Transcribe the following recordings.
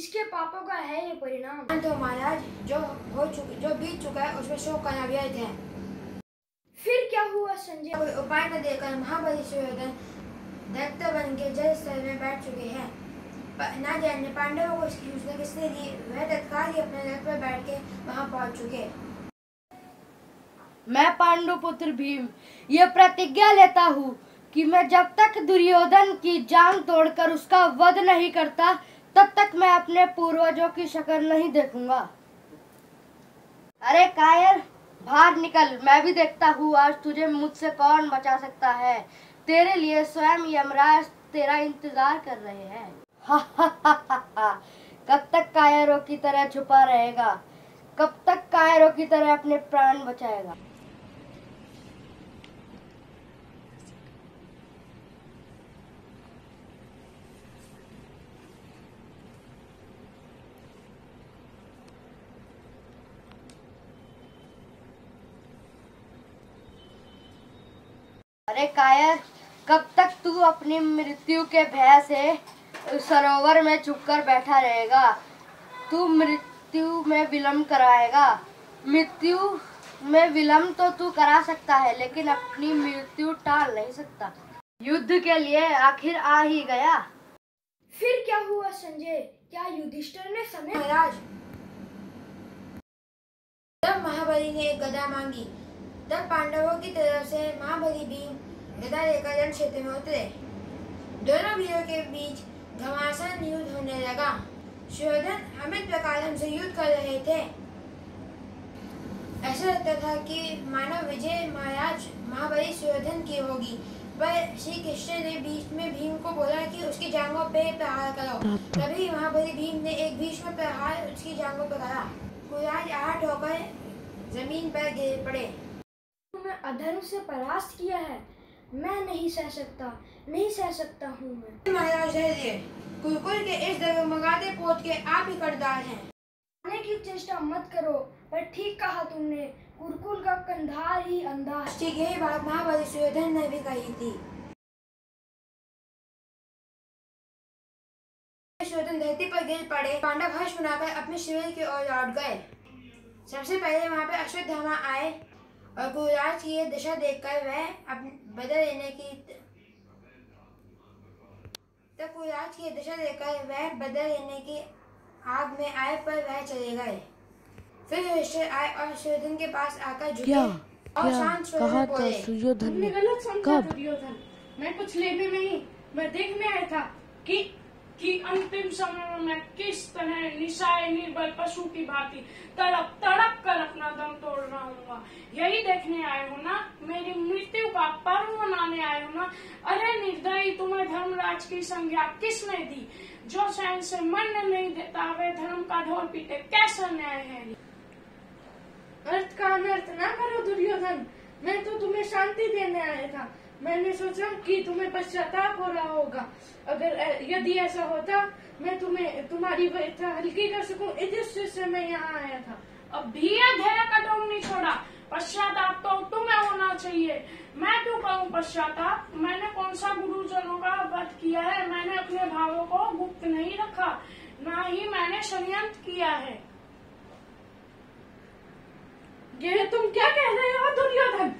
इसके पापों का है ये परिणाम। तो महाराज जो बीत चुका है उसमें शोक करना व्यर्थ है। फिर क्या हुआ संजय? कोई उपाय न देकर महाबली सुयोधन दैत्य बन के जल स्थल में बैठ चुके हैं। ना जाने पांडवों को इसकी सूचना किसने दी, वह तत्काल ही अपने रथ पर बैठ के वहां पहुंच चुके। मैं पांडु पुत्र भीम ये प्रतिज्ञा लेता हूँ कि मैं जब तक दुर्योधन की जांग तोड़कर उसका वध नहीं करता तब तक मैं अपने पूर्वजों की शक्ल नहीं देखूंगा। अरे कायर, बाहर निकल, मैं भी देखता हूँ आज तुझे मुझसे कौन बचा सकता है। तेरे लिए स्वयं यमराज तेरा इंतजार कर रहे हैं। कब तक कायरों की तरह छुपा रहेगा? कब तक कायरों की तरह अपने प्राण बचाएगा? अरे कायर, कब तक तू अपनी मृत्यु के भय से सरोवर में छुपकर बैठा रहेगा? तू मृत्यु में विलंब कराएगा। मृत्यु में विलंब तो तू करा सकता है लेकिन अपनी मृत्यु टाल नहीं सकता। युद्ध के लिए आखिर आ ही गया। फिर क्या हुआ संजय? क्या युधिष्ठिर ने समय? महाराज, जब महाबली ने एक गदा मांगी तब पांडवों की तरफ से महाबली भीम गदा लेकर रण क्षेत्र में उतरे। दोनों वीरों के बीच घमासान युद्ध होने लगा। सुयोधन अमित प्रकार हमसे युद्ध कर रहे थे। ऐसा लगता था कि मानव विजय महाराज महाबली सुयोधन की होगी, पर श्री कृष्ण ने बीच में भीम को बोला कि उसकी जांघों पे प्रहार करो। तभी महाबली भीम ने एक भीष्म प्रहार उसकी जांघों पर करा। कुराज आहट होकर जमीन पर गिर पड़े। तुमने अधर्म से परास्त किया है, मैं नहीं सह सकता हूँ मैं। महाराज कुरुकुल के इस डगमगाते पोत के आप ही करदार हैं। आने की चेष्टा मत करो, पर ठीक कहा तुमने, कुरुकुल का कंधार ही अंधा। ठीक यही बात महाबली सुयोधन ने भी कही थी। सुयोधन धरती पर गिर पड़े। पांडव हर्ष मनाकर अपने शिविर की ओर लौट गए। सबसे पहले वहां पे अश्वत्थामा आए और गुरुराज की ये दशा देखकर वह बदल लेने की आग में आए, पर वह चले गए। फिर युधिष्ठिर आए और सुयोधन के पास आकर झुके और शांत स्वर में बोले, तुमने गलत समझा दुर्योधन। मैं कुछ लेने नहीं, मैं देखने आया था कि अंतिम समय में मैं किस तरह निशाए निर्बल पशु की भांति तड़प तड़प कर अपना दम तोड़ रहा हूँ। यही देखने आए हो ना? मेरी मृत्यु का पर्व मनाने आए हो ना? अरे निर्दयी, तुम्हें धर्मराज की संज्ञा किसने दी? जो चैन से मन नहीं देता वे धर्म का ढोल पीटे, कैसा न्याय है? अर्थ का अनर्थ ना करो दुर्योधन, मैं तो तुम्हें शांति देने आया था। मैंने सोचा कि तुम्हें पश्चाताप हो रहा होगा। यदि ऐसा होता मैं तुम्हारी व्यथा हल्की कर सकूं, इस दृष्टि से मैं यहाँ आया था। अब भी धैर्य का डोंग नहीं छोड़ा। पश्चाताप तो तुम्हें होना चाहिए, मैं क्यों करूँ पश्चाताप? मैंने कौन सा गुरुजनों का वध किया है? मैंने अपने भावों को गुप्त नहीं रखा, ना ही मैंने षड्यंत्र किया है। ये तुम क्या कह रहे हो दुर्योधन?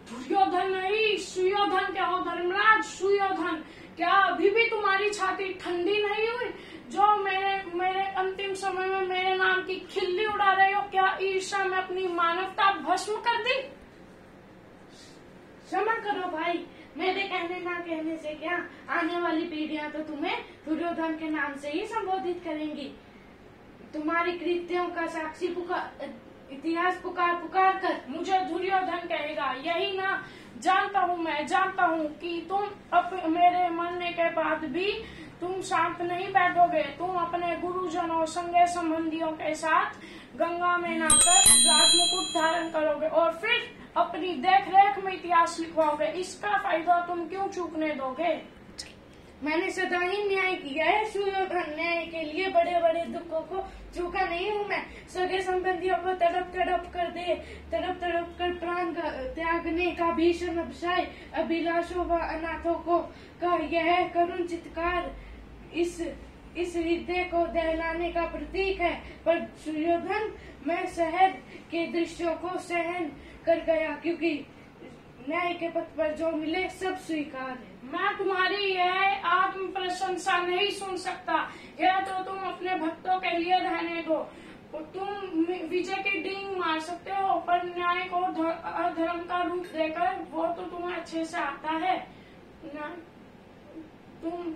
दुर्योधन नहीं, सुयोधन कहो धर्मराज, सुयोधन। क्या अभी भी तुम्हारी छाती ठंडी नहीं हुई जो मेरे अंतिम समय में मेरे नाम की खिल्ली उड़ा रहे हो? क्या ईर्ष्या में अपनी मानवता भस्म कर दी? क्षमा करो भाई, मेरे कहने ना कहने से क्या, आने वाली पीढ़ियां तो तुम्हें दुर्योधन के नाम से ही संबोधित करेंगी। तुम्हारी कृत्यों का साक्षी इतिहास पुकार कर मुझे दुर्योधन कहेगा, यही ना? जानता हूँ कि तुम मेरे मरने के बाद भी तुम शांत नहीं बैठोगे। तुम अपने गुरुजनों संगे संबंधियों के साथ गंगा में नहाकर राजमुकुट धारण करोगे और फिर अपनी देख रेख में इतिहास लिखवाओगे। इसका फायदा तुम क्यों चूकने दोगे? मैंने सदा ही न्याय किया है सुयोधन। न्याय के लिए बड़े बड़े दुखों को चूका नहीं हूँ मैं। सगे संबंधियों को तड़प तड़प कर प्राण त्यागने का भीषण अभिशाय, अभिलाषों व अनाथों को का यह करुण चित्कार इस हृदय को दहलाने का प्रतीक है। पर सुयोधन, मैं शहर के दृश्यों को सहन कर गया, क्योंकि न्याय के पथ पर जो मिले सब स्वीकार है। मैं तुम्हारी यह आत्म प्रशंसा नहीं सुन सकता। यह तो तुम अपने भक्तों के लिए रहने दो। तुम विजय की डींग मार सकते हो, पर न्याय को अधर्म का रूप देकर वो तो तुम्हें अच्छे से आता है ना। तुम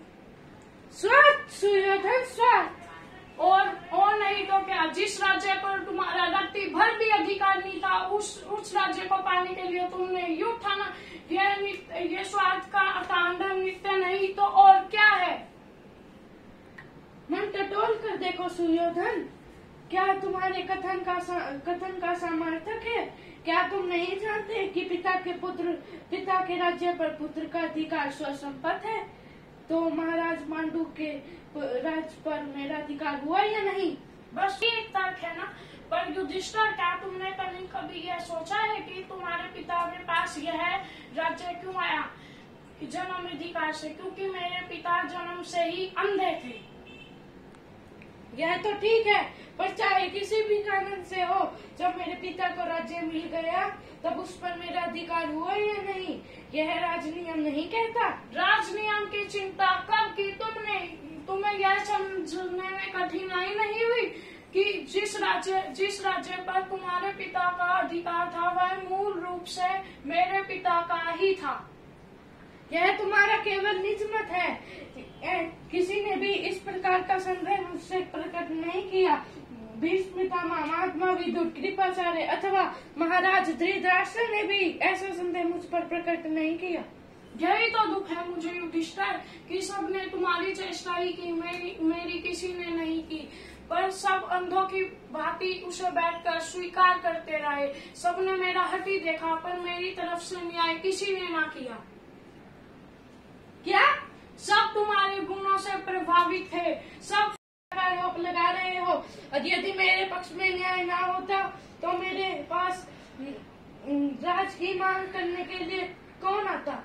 स्वार्थ सुयोधन, स्वार्थ। और नहीं तो क्या, जिस राज्य पर तुम्हारा रत्ती भर भी अधिकार नहीं था, उस राज्य को पाने के लिए तुमने युद्ध ठाना। ये स्वार्थ का तांडव नृत्य नहीं तो और क्या है। मन टटोल कर देखो सुयोधन, क्या तुम्हारे कथन का सामर्थक है? क्या तुम नहीं जानते कि पिता के राज्य पर पुत्र का अधिकार स्वसंपत्ति है? तो महाराज पांडु के राज पर मेरा अधिकार हुआ या नहीं? बस ये एक तर्क है ना। पर युधिष्ठिर, क्या तुमने कभी यह सोचा है कि तुम्हारे पिता के पास यह राज्य क्यों आया? जन्म अधिकार से, क्योंकि मेरे पिता जन्म से ही अंधे थे। यह तो ठीक है, पर चाहे किसी भी कारण से हो, जब मेरे पिता को राज्य मिल गया तब उस पर मेरा अधिकार हुआ या नहीं, यह राजनियम नहीं कहता। राजनियम की चिंता कब की तुमने? तुम्हें यह समझने में कठिनाई नहीं हुई कि जिस राज्य पर तुम्हारे पिता का अधिकार था वह मूल रूप से मेरे पिता का ही था। यह तुम्हारा केवल निज मत है। किसी ने भी इस प्रकार का संदेह मुझसे प्रकट नहीं किया। भीष्म पितामह, महात्मा विदुर, कृपाचार्य अथवा महाराज धृतराष्ट्र ने भी ऐसा संदेह मुझ पर प्रकट नहीं किया। यही तो दुख है मुझे युधिष्ठिर कि सबने तुम्हारी चेष्टा ही की, मेरी किसी ने नहीं की। पर सब अंधों की भांति उसे बैठकर स्वीकार करते रहे। सबने मेरा हठी देखा, पर मेरी तरफ से न्याय किसी ने ना किया। क्या? सब तुम्हारे गुणों से प्रभावित थे। सब आरोप लगा रहे हो। यदि मेरे पक्ष में न्याय ना होता तो मेरे पास राज की मांग करने के लिए कौन आता?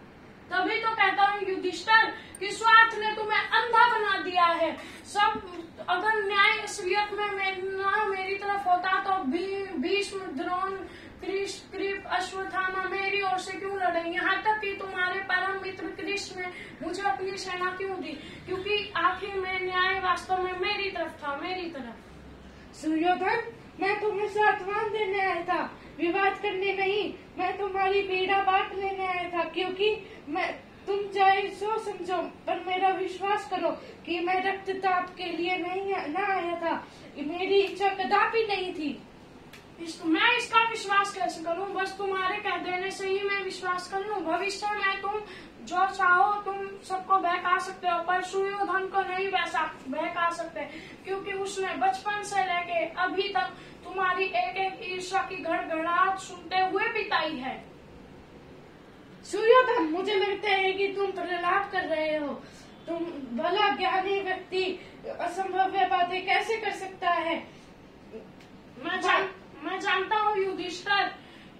तभी तो कहता हूँ युधिष्ठिर कि स्वार्थ ने तुम्हें अंधा बना दिया है। सब अगर न्याय असलियत में मेरी तरफ होता तो भीष्म, द्रोण, कृप, अश्वत्थामा मेरी ओर से क्यों लड़े? यहाँ तक कि तुम्हारे परम मित्र कृष्ण ने मुझे अपनी सेना क्यों दी? क्योंकि आखिर में न्याय वास्तव में मेरी तरफ था, मेरी तरफ। सुयोधन, मैं तुम्हें सात्वान देने आया था, विवाद करने नहीं। मैं तुम्हारी पीड़ा बांट लेने आया था, क्योंकि तुम चाहे सो समझो, पर मेरा विश्वास करो कि मैं रक्तताप के लिए ना आया था। मेरी इच्छा कदापि नहीं थी। मैं इसका विश्वास कैसे करूं? बस तुम्हारे कह देने से ही मैं विश्वास कर लूं। भविष्य में तुम जो चाहो तुम सबको बहका सकते हो, पर सुयोधन को नहीं बहका सकते, क्योंकि उसने बचपन से लेके अभी तक तुम्हारी एक एक ईर्ष्या की गड़गड़ाहट सुनते हुए बिताई है। सुयोधन, मुझे लगता है कि तुम प्रलाप कर रहे हो। तुम भला ज्ञानी व्यक्ति असंभव बातें कैसे कर सकता है? मैं जानता हूँ युधिष्ठिर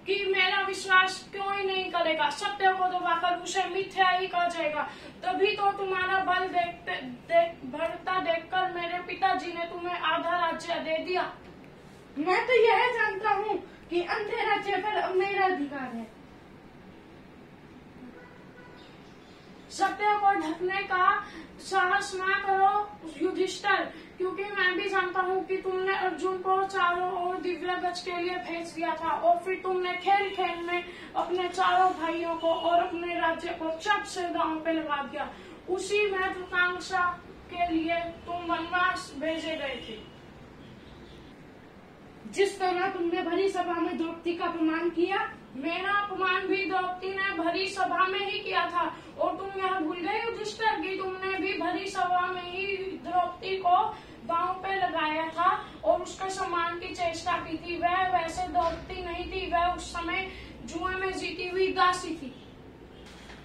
कि मेरा विश्वास क्यों ही नहीं करेगा। सत्य को दबाकर उसे मिथ्या ही कह जाएगा। तभी तो तुम्हारा बल बढ़ता देखकर मेरे पिताजी ने तुम्हें आधा राज्य दे दिया। मैं तो यह जानता हूँ कि अंधे राज्य पर अब मेरा अधिकार है। सत्य को ढकने का साहस ना करो युधिष्ठिर, क्योंकि मैं भी जानता हूँ कि तुमने अर्जुन को चारों ओर दिव्य गज के लिए भेज दिया था, और फिर तुमने खेल खेल में अपने चारों भाइयों को और अपने राज्य को चट से दांव पे लगा दिया। उसी महत्वाकांक्षा के लिए तुम वनवास भेजे गए थे। जिस तरह तुमने भरी सभा में द्रौपदी का अपमान किया, मेरा अपमान भी द्रौपदी ने भरी सभा में ही किया था। और तुम यह भूल गए युधिष्ठिर कि तुमने भी भरी सभा में ही द्रौपदी को दांव पे लगाया था और उसके सम्मान की चेष्टा की थी। वह वैसे द्रौपदी नहीं थी, वह उस समय जुए में जीती हुई दासी थी।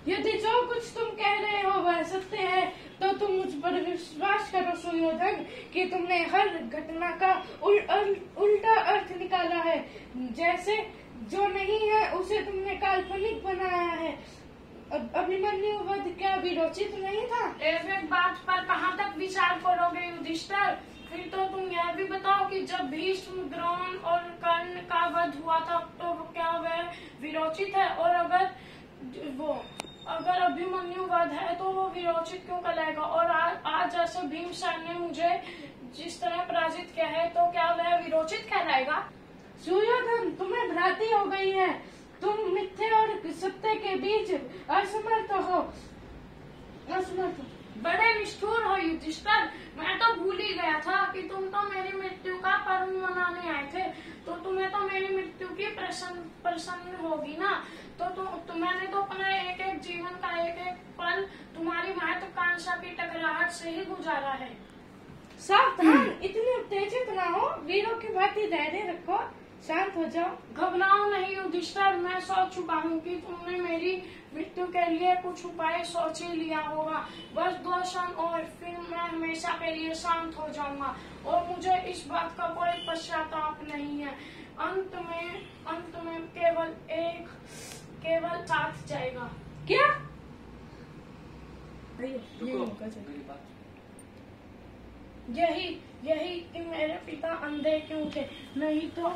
यदि जो कुछ तुम कह रहे हो वह सत्य है, तो तुम मुझ पर विश्वास करो सुयोधन कि तुमने हर घटना का उल्टा अर्थ निकाला है। जैसे जो नहीं है उसे तुमने काल्पनिक बनाया है। अपनी मरने के बाद क्या विरोचित नहीं था? एक बात पर कहाँ तक विचार करोगे युधिष्ठिर? फिर तो तुम यह भी बताओ कि जब भीष्म, द्रोण और कर्ण का वध हुआ था तो क्या वह विरोचित है? और अगर अभिमन्यु वध है तो वो विरोचित क्यों कहलाएगा? और आज जैसे भीमसेन ने मुझे जिस तरह पराजित किया है तो क्या वह विरोचित कहलाएगा? सुयोधन, तुम्हें भ्रांति हो गई है। तुम मिथ्ये और सत्य के बीच असमर्थ हो। बड़े निष्ठुर हो युधिष्ठिर। मैं तो भूल ही गया था कि तुम तो मेरी मृत्यु का पर्व मनाने आए थे, तो तुम्हें तो मेरी मृत्यु की प्रसन्न होगी ना। तो मैंने तो अपना एक एक जीवन का एक एक पल तुम्हारी महत्वाकांक्षा की टकराहट से ही गुजारा है। सावधान, इतने उत्तेजित ना हो। वीरों की भांति धैर्य रखो, शांत हो जाओ। घबराओ नहीं युधिष्ठिर, मैं सोच चुका हूँ कि तुमने मेरी मृत्यु के लिए कुछ उपाय सोच ही लिया होगा। बस 2 क्षण और फिर मैं हमेशा के लिए शांत हो जाऊंगा और मुझे इस बात का कोई पश्चाताप नहीं है। अंत में केवल साथ जाएगा। क्या? यही कि मेरे पिता अंधे क्यों थे, नहीं तो